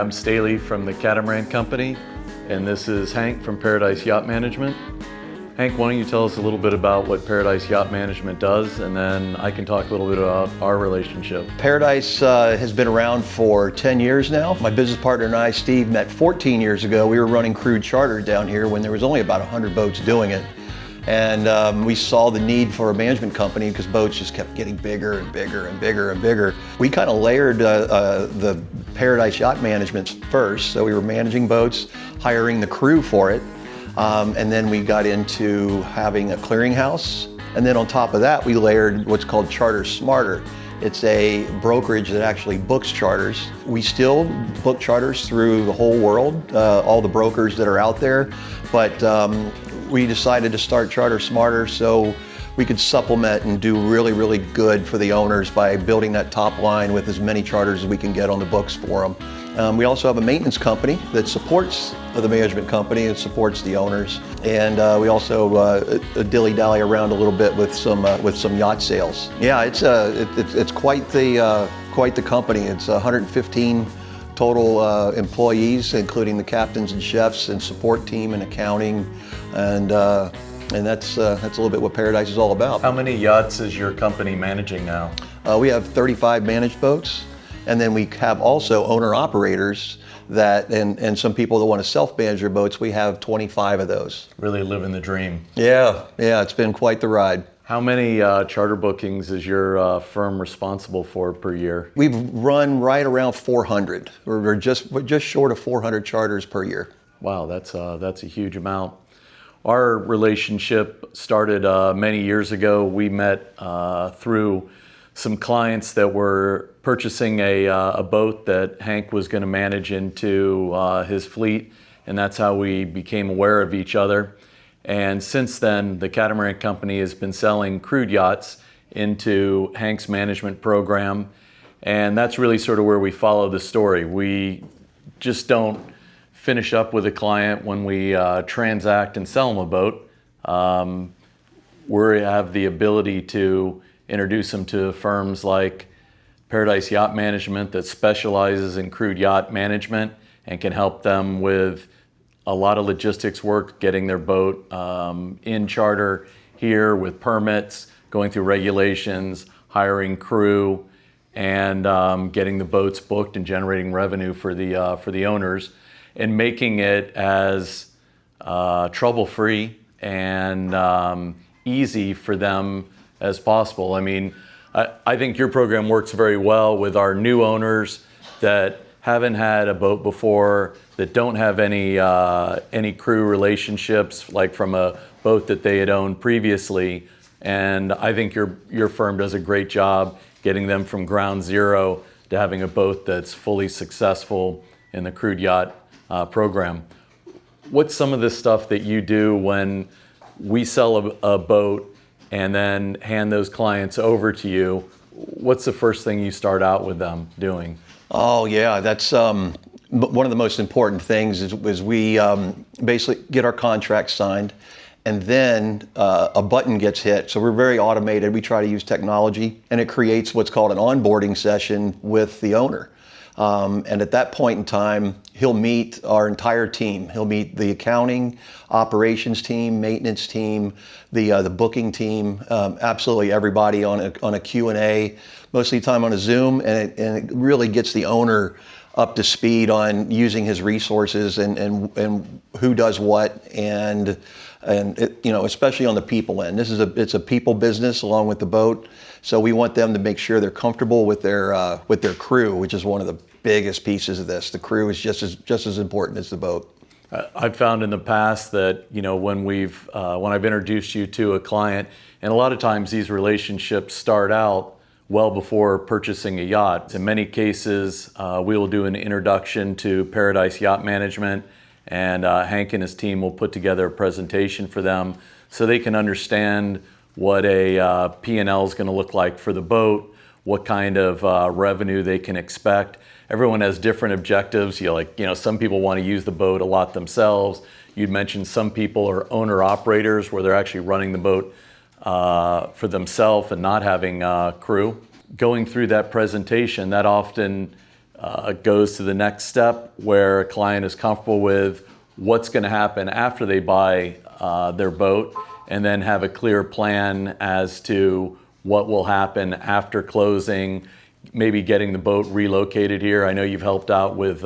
I'm Staley from the Catamaran Company, and this is Hank from Paradise Yacht Management. Hank, why don't you tell us a little bit about what Paradise Yacht Management does, and then I can talk a little bit about our relationship. Paradise has been around for 10 years now. My business partner and I, Steve, met 14 years ago. We were running crude charter down here when there was only about 100 boats doing it. And we saw the need for a management company because boats just kept getting bigger and bigger and bigger and bigger. We kind of layered the Paradise Yacht Management first. So we were managing boats, hiring the crew for it. And then we got into having a clearinghouse. And then on top of that, we layered what's called Charter Smarter. It's a brokerage that actually books charters. We still book charters through the whole world, all the brokers that are out there. But we decided to start Charter Smarter so we could supplement and do really, really good for the owners by building that top line with as many charters as we can get on the books for them. We also have a maintenance company that supports the management company and supports the owners. And we also dilly-dally around a little bit with some yacht sales. Yeah, it's quite the company. It's 115 total employees, including the captains and chefs and support team and accounting, and that's a little bit what Paradise is all about. How many yachts is your company managing now? We have 35 managed boats, and then we have also owner-operators that, and some people that want to self-manage their boats. We have 25 of those. Really living the dream. Yeah, it's been quite the ride. How many charter bookings is your firm responsible for per year? We've run right around 400. We're just short of 400 charters per year. Wow, that's a huge amount. Our relationship started many years ago. We met through some clients that were purchasing a boat that Hank was going to manage into his fleet, and that's how we became aware of each other. And since then, the Catamaran Company has been selling crude yachts into Hank's management program, and that's really sort of where we follow the story. We just don't finish up with a client when we transact and sell them a boat. We have the ability to introduce them to firms like Paradise Yacht Management that specializes in crude yacht management and can help them with a lot of logistics work, getting their boat in charter here with permits, going through regulations, hiring crew, and getting the boats booked and generating revenue for the owners, and making it as trouble-free and easy for them as possible. I mean, I think your program works very well with our new owners that haven't had a boat before, that don't have any crew relationships, like from a boat that they had owned previously. And I think your firm does a great job getting them from ground zero to having a boat that's fully successful in the crude yacht program. What's some of the stuff that you do when we sell a boat and then hand those clients over to you? What's the first thing you start out with them doing? Oh yeah, that's one of the most important things is we basically get our contract signed, and then a button gets hit. So we're very automated. We try to use technology, and it creates what's called an onboarding session with the owner. And at that point in time, he'll meet our entire team. He'll meet the accounting, operations team, maintenance team, the booking team, absolutely everybody on a Q&A, mostly time on a Zoom, and it really gets the owner up to speed on using his resources and who does what, and it, especially on the people end. It's a people business along with the boat, so we want them to make sure they're comfortable with their crew, which is one of the biggest pieces of this. The crew is just as important as the boat. I've found in the past that when I've introduced you to a client, and a lot of times these relationships start out well before purchasing a yacht. In many cases, we will do an introduction to Paradise Yacht Management, and Hank and his team will put together a presentation for them so they can understand what a P&L is going to look like for the boat, what kind of revenue they can expect. Everyone has different objectives. Some people want to use the boat a lot themselves. You'd mentioned some people are owner-operators where they're actually running the boat for themselves and not having crew. Going through that presentation, that often goes to the next step where a client is comfortable with what's going to happen after they buy their boat, and then have a clear plan as to what will happen after closing, maybe getting the boat relocated here. I know you've helped out with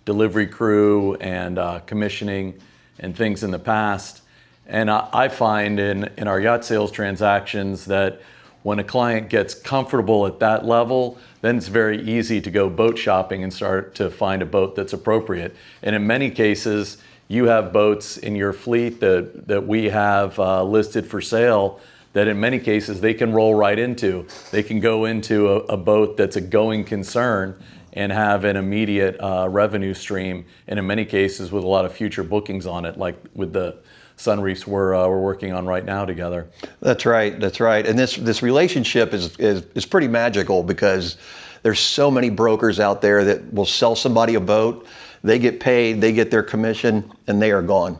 delivery crew and commissioning and things in the past. And I find in our yacht sales transactions that when a client gets comfortable at that level, then it's very easy to go boat shopping and start to find a boat that's appropriate. And in many cases, you have boats in your fleet that we have listed for sale that in many cases they can roll right into. They can go into a boat that's a going concern and have an immediate revenue stream, and in many cases with a lot of future bookings on it, like with the sunreefs we're working on right now together. That's right. That's right. And this relationship is pretty magical because there's so many brokers out there that will sell somebody a boat, they get paid, they get their commission, and they are gone.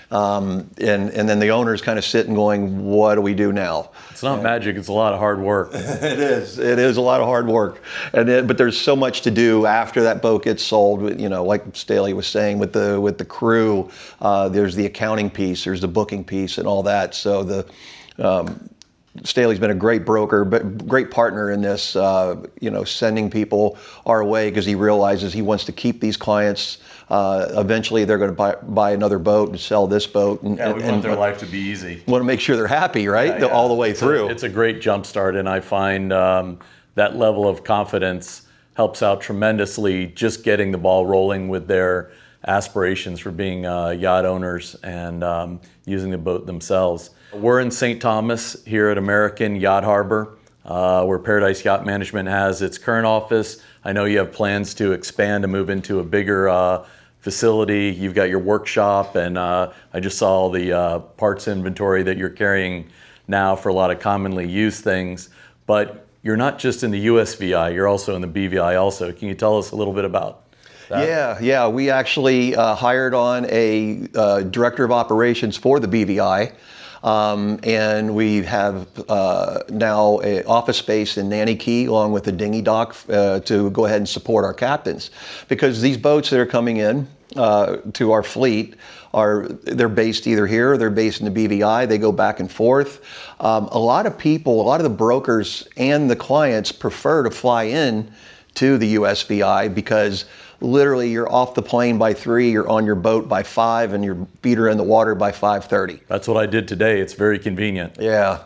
And then the owner's kind of sitting going, what do we do now? It's not magic, it's a lot of hard work. It is. It is a lot of hard work. But there's so much to do after that boat gets sold. You know, like Staley was saying with the crew, there's the accounting piece, there's the booking piece and all that. So Staley's been a great broker, but great partner in this, sending people our way because he realizes he wants to keep these clients. Eventually, they're going to buy another boat and sell this boat. We want their life to be easy. Want to make sure they're happy, right? Yeah. All the way through. It's a great jump start, and I find that level of confidence helps out tremendously just getting the ball rolling with their aspirations for being yacht owners and using the boat themselves. We're in St. Thomas here at American Yacht Harbor, where Paradise Yacht Management has its current office. I know you have plans to expand and move into a bigger facility. You've got your workshop, and I just saw the parts inventory that you're carrying now for a lot of commonly used things. But you're not just in the USVI, you're also in the BVI also. Can you tell us a little bit about that? Yeah. We actually hired on a director of operations for the BVI. And we have now an office space in Nanny Key along with a dinghy dock to go ahead and support our captains. Because these boats that are coming in to our fleet, they're based either here or they're based in the BVI. They go back and forth. A lot of people, a lot of the brokers and the clients prefer to fly in to the USVI because literally you're off the plane by 3, you're on your boat by 5, and your feet are in the water by 5:30. That's what I did today. It's very convenient. Yeah.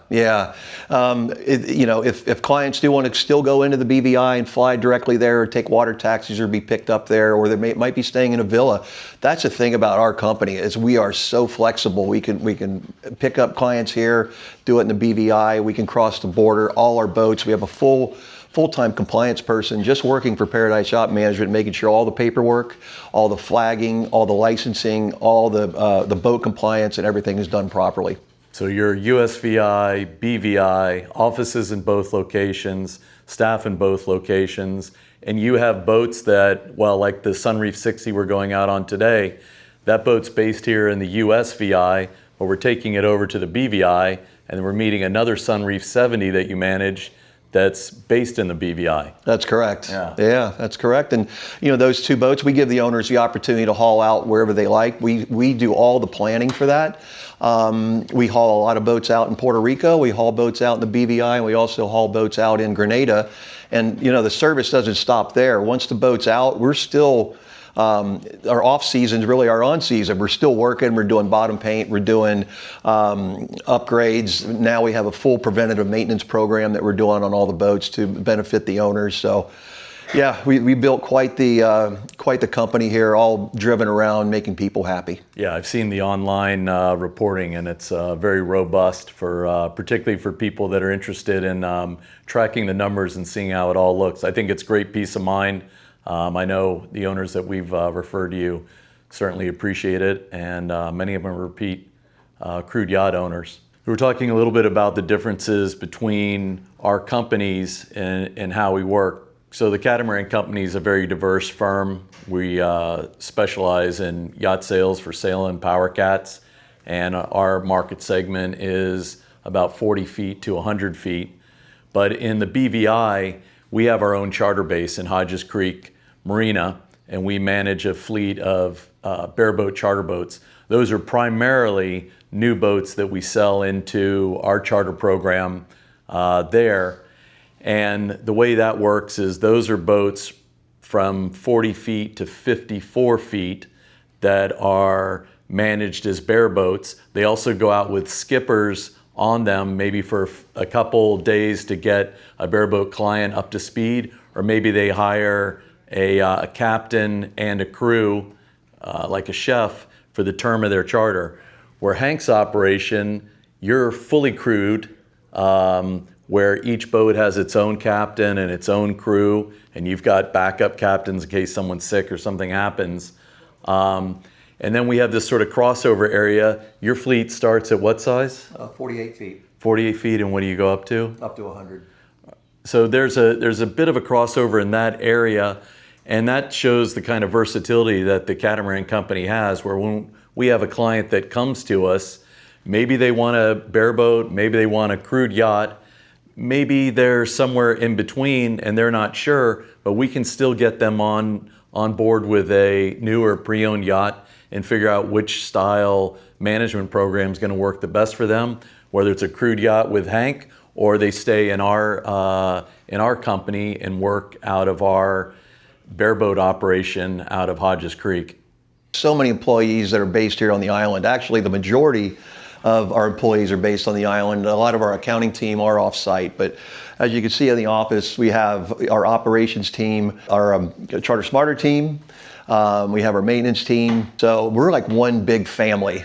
If clients do want to still go into the BVI and fly directly there or take water taxis or be picked up there, or they might be staying in a villa, that's the thing about our company is we are so flexible. We can pick up clients here, do it in the BVI, we can cross the border, all our boats. We have a full-time compliance person just working for Paradise Yacht Management, making sure all the paperwork, all the flagging, all the licensing, all the boat compliance and everything is done properly. So your USVI, BVI, offices in both locations, staff in both locations, and you have boats that, well, like the Sunreef 60 we're going out on today, that boat's based here in the USVI, but we're taking it over to the BVI, and then we're meeting another Sunreef 70 that you manage that's based in the BVI. That's correct. Yeah, that's correct. And those two boats, we give the owners the opportunity to haul out wherever they like. We do all the planning for that. We haul a lot of boats out in Puerto Rico. We haul boats out in the BVI, and we also haul boats out in Grenada. And the service doesn't stop there. Once the boat's out, we're still our off season's really our on season. We're still working. We're doing bottom paint. We're doing upgrades. Now we have a full preventative maintenance program that we're doing on all the boats to benefit the owners. So, yeah, we built quite the company here, all driven around making people happy. Yeah, I've seen the online reporting, and it's very robust for particularly for people that are interested in tracking the numbers and seeing how it all looks. I think it's great peace of mind. I know the owners that we've referred to you certainly appreciate it, and many of them are repeat crude yacht owners. We were talking a little bit about the differences between our companies and how we work. So the Catamaran Company is a very diverse firm. We specialize in yacht sales for sail and power cats, and our market segment is about 40 feet to 100 feet. But in the BVI, we have our own charter base in Hodges Creek, marina, and we manage a fleet of bareboat charter boats. Those are primarily new boats that we sell into our charter program there. And the way that works is those are boats from 40 feet to 54 feet that are managed as bareboats. They also go out with skippers on them, maybe for a couple days to get a bareboat client up to speed, or maybe they hire a captain and a crew, like a chef, for the term of their charter. Where Hank's operation, you're fully crewed, where each boat has its own captain and its own crew, and you've got backup captains in case someone's sick or something happens. And then we have this sort of crossover area. Your fleet starts at what size? 48 feet. 48 feet, and what do you go up to? Up to 100. So there's a bit of a crossover in that area, and that shows the kind of versatility that the Catamaran Company has, where when we have a client that comes to us, maybe they want a bareboat, maybe they want a crewed yacht, maybe they're somewhere in between and they're not sure, but we can still get them on board with a newer pre-owned yacht and figure out which style management program is going to work the best for them, whether it's a crewed yacht with Hank or they stay in our company and work out of our bareboat operation out of Hodges Creek. So many employees that are based here on the island. Actually, the majority of our employees are based on the island. A lot of our accounting team are off-site, but as you can see in the office, we have our operations team, our Charter Smarter team, we have our maintenance team. So we're like one big family.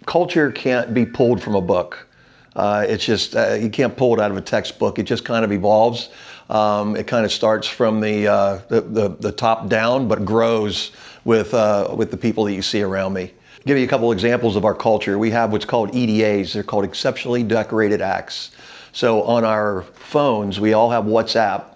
Culture can't be pulled from a book. It's just, you can't pull it out of a textbook. It just kind of evolves. It kind of starts from the top down, but grows with the people that you see around me. Give you a couple examples of our culture. We have what's called EDAs. They're called Exceptionally Decorated Acts. So on our phones, we all have WhatsApp,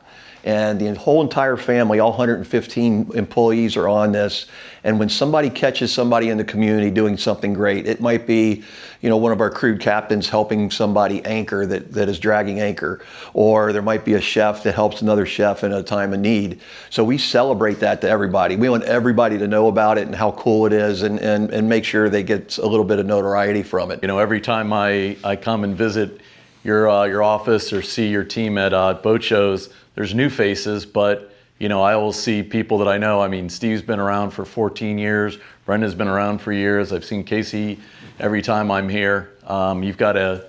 and the whole entire family, all 115 employees are on this. And when somebody catches somebody in the community doing something great, it might be, one of our crewed captains helping somebody anchor that is dragging anchor, or there might be a chef that helps another chef in a time of need. So we celebrate that to everybody. We want everybody to know about it and how cool it is, and make sure they get a little bit of notoriety from it. Every time I come and visit your office or see your team at boat shows, there's new faces, but I will see people that I know. I mean, Steve's been around for 14 years. Brenda's been around for years. I've seen Casey every time I'm here. You've got a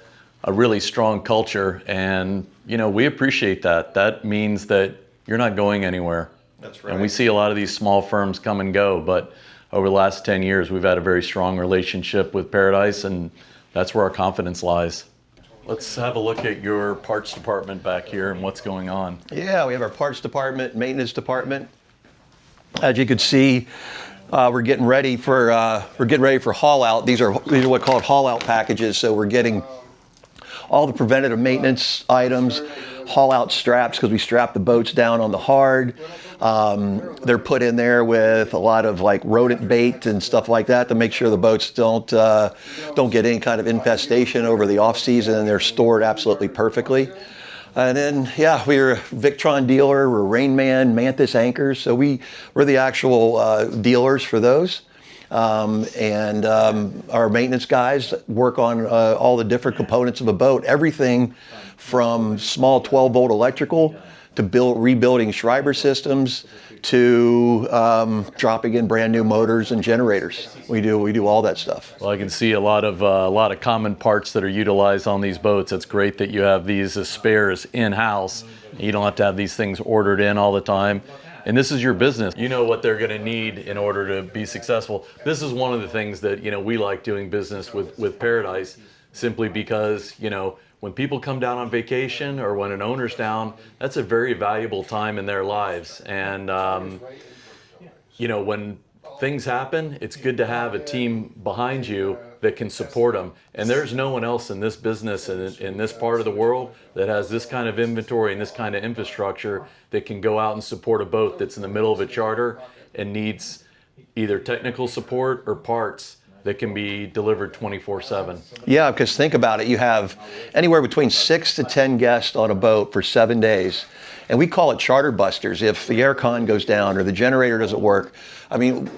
really strong culture, and we appreciate that. That means that you're not going anywhere. That's right. And we see a lot of these small firms come and go, but over the last 10 years, we've had a very strong relationship with Paradise, and that's where our confidence lies. Let's have a look at your parts department back here and what's going on. Yeah, we have our parts department, maintenance department. As you can see, we're getting ready for haul out. These are what called haul out packages. So we're getting all the preventative maintenance items, haul out straps, because we strap the boats down on the hard. They're put in there with a lot of like rodent bait and stuff like that to make sure the boats don't get any kind of infestation over the off season, and they're stored absolutely perfectly. And then, we're a Victron dealer, we're Rainman, Mantis anchors, so we're the actual dealers for those. And our maintenance guys work on all the different components of a boat, everything from small 12-volt electrical to rebuilding Schreiber systems to dropping in brand new motors and generators. We do all that stuff. Well, I can see a lot of common parts that are utilized on these boats. It's great that you have these as spares in-house. You don't have to have these things ordered in all the time. And this is your business. You know what they're going to need in order to be successful. This is one of the things that we like doing business with Paradise, simply because when people come down on vacation or when an owner's down, that's a very valuable time in their lives. And when things happen, it's good to have a team behind you that can support them. And there's no one else in this business in this part of the world that has this kind of inventory and this kind of infrastructure that can go out and support a boat that's in the middle of a charter and needs either technical support or parts that can be delivered 24/7. Yeah, because think about it. You have anywhere between 6 to 10 guests on a boat for 7 days. And we call it charter busters. If the aircon goes down or the generator doesn't work, I mean,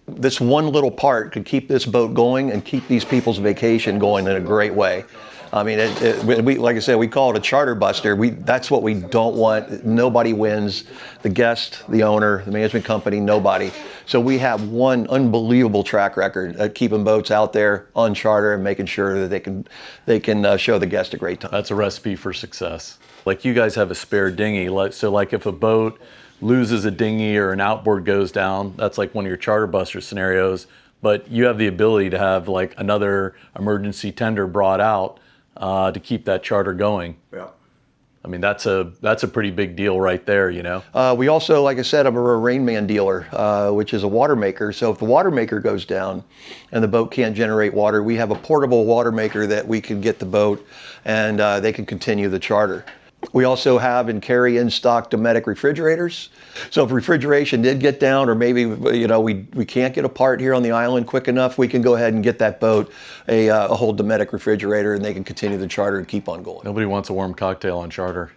this one little part could keep this boat going and keep these people's vacation going in a great way. I mean, we, like I said, we call it a charter buster. That's what we don't want. Nobody wins. The guest, the owner, the management company, nobody. So we have one unbelievable track record at keeping boats out there on charter and making sure that they can show the guest a great time. That's a recipe for success. Like you guys have a spare dinghy. So like if a boat loses a dinghy or an outboard goes down, that's like one of your charter buster scenarios. But you have the ability to have like another emergency tender brought out to keep that charter going. Yeah. I mean, that's a pretty big deal right there, you know? We also, like I said, I'm a Rainman dealer, which is a water maker. So if the water maker goes down and the boat can't generate water, we have a portable water maker that we can get the boat and they can continue the charter. We also have and carry in stock Dometic refrigerators. So if refrigeration did get down, or maybe we can't get a part here on the island quick enough, we can go ahead and get that boat a whole Dometic refrigerator, and they can continue the charter and keep on going. Nobody wants a warm cocktail on charter.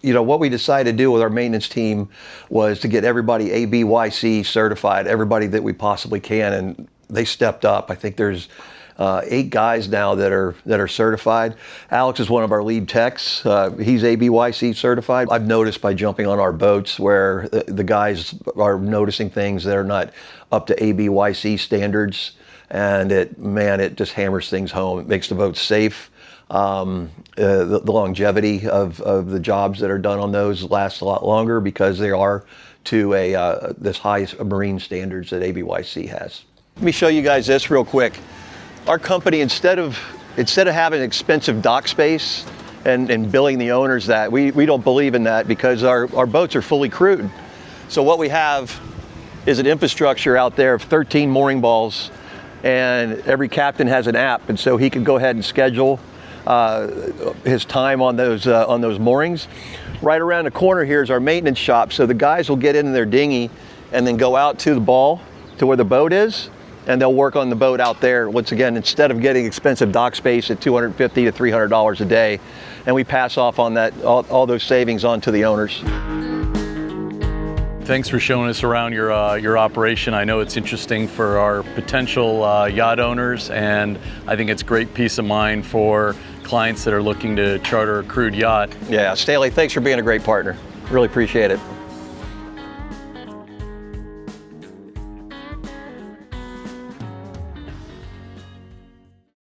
What we decided to do with our maintenance team was to get everybody ABYC certified, everybody that we possibly can, and they stepped up. I think there's 8 guys now that are certified. Alex is one of our lead techs. He's ABYC certified. I've noticed by jumping on our boats where the guys are noticing things that are not up to ABYC standards, and it just hammers things home. It makes the boat safe. The longevity of the jobs that are done on those lasts a lot longer because they are to this high marine standards that ABYC has. Let me show you guys this real quick. Our company, instead of having expensive dock space and billing the owners that, we don't believe in that because our boats are fully crewed. So what we have is an infrastructure out there of 13 mooring balls, and every captain has an app, and so he can go ahead and schedule his time on those moorings. Right around the corner here is our maintenance shop, so the guys will get in their dinghy and then go out to the ball to where the boat is, and they'll work on the boat out there. Once again, instead of getting expensive dock space at $250 to $300 a day, and we pass off on that all those savings on to the owners. Thanks for showing us around your operation. I know it's interesting for our potential yacht owners, and I think it's great peace of mind for clients that are looking to charter a crewed yacht. Yeah, Staley, thanks for being a great partner. Really appreciate it.